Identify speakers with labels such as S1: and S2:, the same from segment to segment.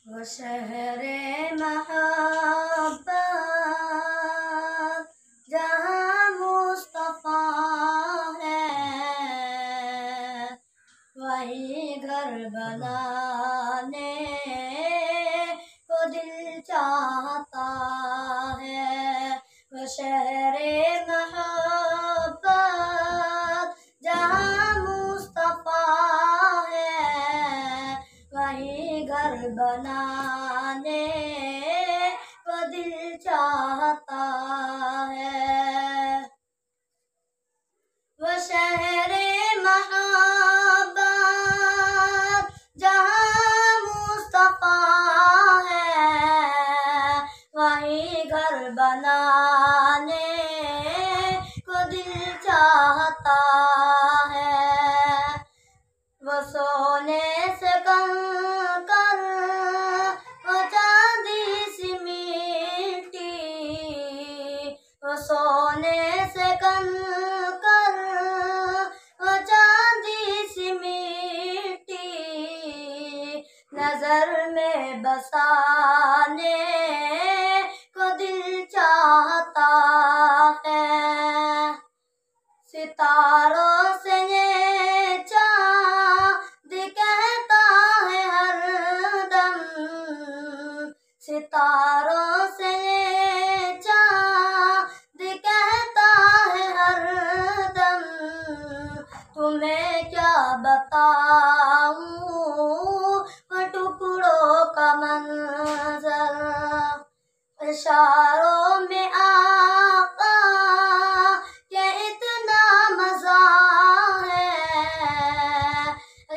S1: वो शहरे मोहब्बत जहाँ मुस्तफा है, वही घर बनाने को दिल चाहता है। वो शहरे मोहब्बत जहाँ मुस्तफा है, वही घर बनाने को दिल चाहता है। वो शहरे मोहब्बत जहाँ मुस्तफा है, वही घर बनाने को दिल चाहता है। वो सोने से कंकर, वो चांदी सी मिट्टी, वो सोने से कंकर, वो चांदी सी मिट्टी, नजर में बसाने को दिल चाहता है। सितारों से ये चाँद कहता है हरदम, सितारों से ये चाँद कहता है हरदम, तुम्हें क्या बताऊं वो टुकड़ों का मंजर। इशारों में आका के इतना मजा है,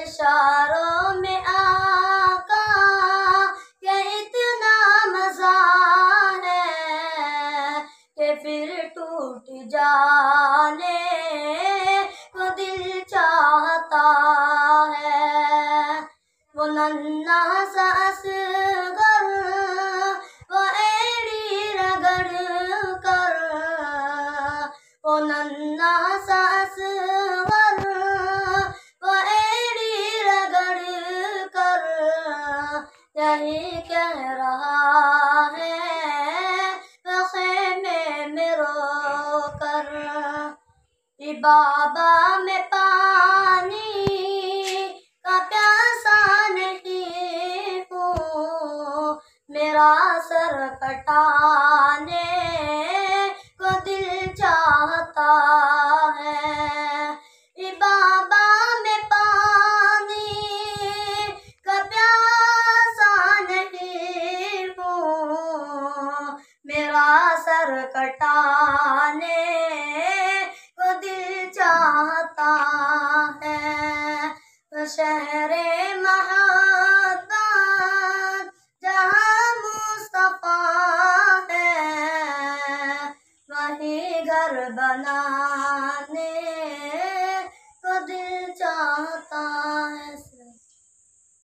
S1: इशारों में आका के इतना मजा है, कि फिर टूट जाने को दिल चाहता है। वो नन्हा सा असगर, वो एड़ी रगड़ कर, वो नन्हा सा असगर, वो एड़ी रगड़ कर, यही कह रहा है खेमे में रो कर। बाबा में पानी का प्यासा नहीं हूँ, मेरा सर कटाने को दिल चाहता है। बाबा में पानी का प्यासा नहीं हूँ, मेरा सर कटाने को दिल चाहता है। वो शहरे मोहब्बत जहाँ मुस्तफा है, वही घर बनाने